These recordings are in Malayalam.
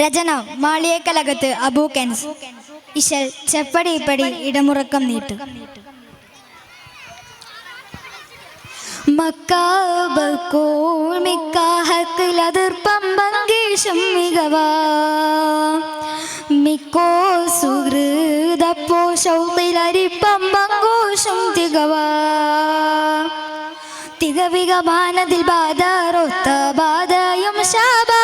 രചന മാളിയേക്കലകത്ത് അബൂ കെൻസ്. ഇശൽ ചെപ്പടി ഇപ്പടി ഇടമുറക്കം നീട്ടു. മക്കാബക്കോൾമിക്കാഹക്കിലതിർപ്പം പങ്കീശം മികവാ മിക്കോ സുഹൃദപ്പോ ശൗക്കിലരിപ്പം പങ്കോശം തികവാ തികവികമാനതിൽ ബാധാറൊത്ത ബാധയും ശാബാ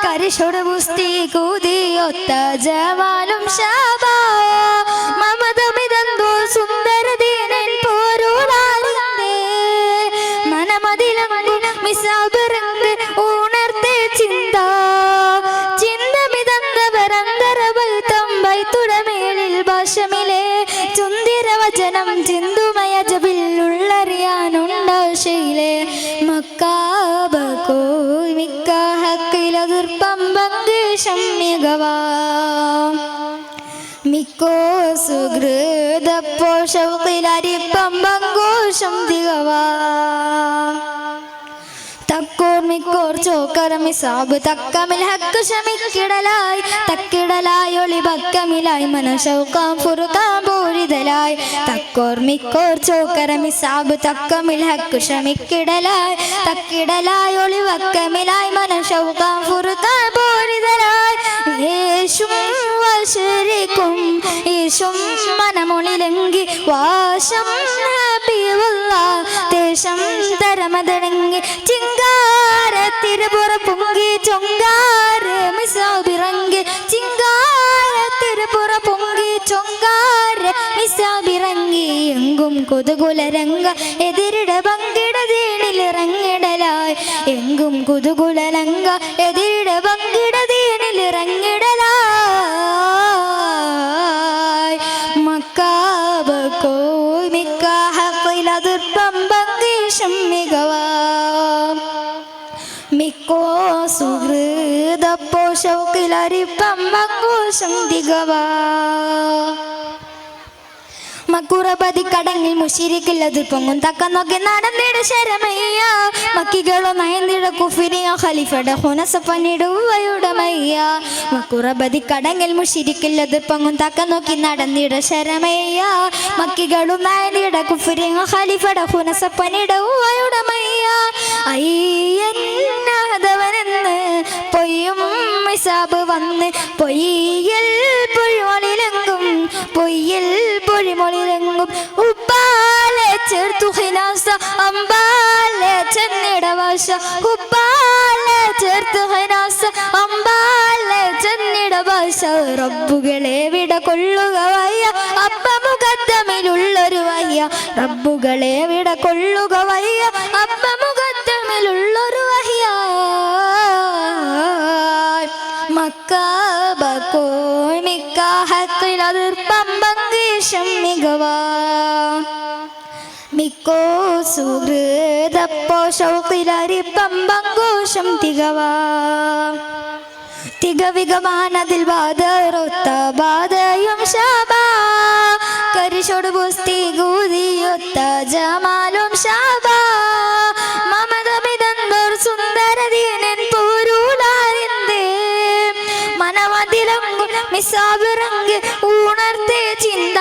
കരിഷൊട പുസ്തി കൂതിയൊത്ത ജവാലും ശാബാ മമതമിതന്തോ സുന്ദരദീനൻ പോരുളാറിന്റെ മനമതിലങ്ങു മിസാബറങ്ങ് ഉണർത്തെ ചിന്ത ചിന്തമിതന്തവരന്തരവൈത്തം വൈത്തുടമേളിൽ ഭാഷമിലെ ചുന്തിരവചനം ചിന്തുമയ ജബില്ലുള്ളറിയാനുണ്ടാശയിലെ മക്കാബക്കോ മിക്കാഹക്കിലതിർപ്പം പങ്കേശം മികവാ മിക്കോ സുഹൃദപ്പോ ശൗക്കിലരിപ്പം പങ്കോശം തികവാ തക്കോർ മിക്കോർ ചോക്കറമി സാബ് തക്കമിൽ ഹക്ക് ശമിക്കിടലായി തക്കിടലായി ഒളി ബക്കമിലായി മനശൗക്കാം ഫുറുക്കാം പൂരിതലായി തക്കോർ മിക്കോർ ചോക്കറമി സാബ് തക്കമിൽ ഹക്ക് ശമിക്കിടലായി തക്കിടലായി ഒളി ബക്കമിലായി മനശൗക്കാം ഫുറുക്കാം പൂരിതലായി യേശും വശരിക്കും യേശും മനമൊളിലെങ്കി വാശം ദേശം തരമതടങ്ങി ചിങ്കാര തിരുപുറ പൊങ്കി ചൊങ്കാര മിസാബിറങ്ങി ചിങ്കാര തിരുപുറ പൊങ്കി ചൊങ്കാര മിസാബിറങ്ങി എങ്കും കൊതുകുലരംഗ എതിരിട പങ്കിട തീണിലിറങ്ങിടലായി എങ്കും കൊതുകുലരംഗ എതിരിട പങ്കിട തീണിലിറങ്ങിടലായി മക്കാബക്കോ മിക്കാഹക്കിലതിർപ്പം പങ്കീശം മികവാ മിക്കോ സുഹൃദപ്പോ ശൗക്കിലരിപ്പം പങ്കോശം തികവാ മക്കുറപതി കടങ്ങിൽ മുശിരിക്കില്ലത് പൊങ്ങും തക്ക നോക്കി നടന്നിട ശരമയ്യ മക്കികളോ നയന്നിട കുഫിരിയ ഖലീഫയുടെ ഹുനസപ്പനിടുവയുടമയ്യ മക്കുറപതി കടങ്ങിൽ മുശിരിക്കില്ലത് പൊങ്ങും തക്ക നോക്കി നടന്നിട ശരമയ്യ മക്കികളും നയന്നിട കുഫിരിയ ഖലീഫയുടെ ഹുനസപ്പനിടുവയുടമയ്യ അയ്യന്നവനെന്ന് പൊയ്യും മിസാബ് വന്ന് പൊയ്യൽ പൊഴിമൊളിലെങ്കും പൊയ്യൽ പൊഴിമൊളിലെങ്കും ഉപ്പാലെ ചേർത്തു ഹിനാസ അമ്പാലെ ചെന്നിടവാശ ഉപ്പാലെ ചേർത്തു ഹിനാസ അമ്പാലെ ചെന്നിടവാശ റബ്ബുകളെ വിട കൊള്ളുക വയ്യ അപ്പ മുഖത്തമിലുള്ളൊരു വയ്യ റബ്ബുകളെ വിട കൊള്ളുക വയ്യ അപ്പ മുഖത്തമിലുള്ളൊരു വയ്യ മക്കാബക്കോ മിക്കാഹക്കിലതിർപ്പം പങ്കീശം മികവാ മിക്കോ സുഹൃദപ്പോ ശൗക്കിലരിപ്പം പങ്കോശം തികവാ തികവികമാനതിൽ ബാധറൊത്ത ബാധയും ശാബാ കരിഷൊടു പുസ്തി കൂതിയൊത്ത ജമാലും ശാബാ മമതമിതന്തോർ സുന്ദരദീനൻ പോരുളാറിന്റെ മനമതിലങ്ങു മിസാബിറങ്ങ് ഉണർത്തെ ചിന്ത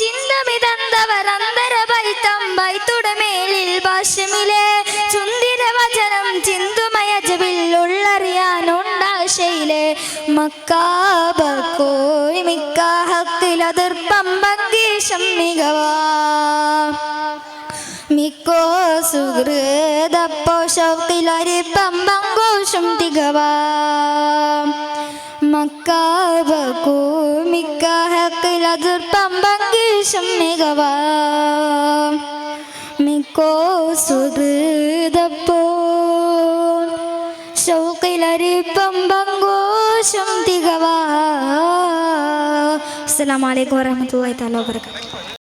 ചിന്തമിതന്തവരന്തര വൈത്തം വൈത്തുടമേളിൽ ഭാഷമിലെ ചുന്തിരവചനം ചിന്തുമയ ജബില്ലുള്ളറിയാനുണ്ടാശയിലെ മക്കാബക്കോ മിക്കാഹക്കിലതിർപ്പം പങ്കീശം മികവാ മിക്കോ സുഹൃദപ്പോ ശൗക്കിലരിപ്പം പങ്കോശം തികവാ മക്കാബക്കോ മിക്കാഹക്കിലതിർപ്പം പങ്കീശം മികവാ മിക്കോ സുഹൃദപ്പോ ശൗക്കിലരിപ്പം പങ്കോശം തികവാ. അസ്സലാമു അലൈക്കും വറഹ്മത്തുള്ളാഹി തആല വബറകാതുഹു.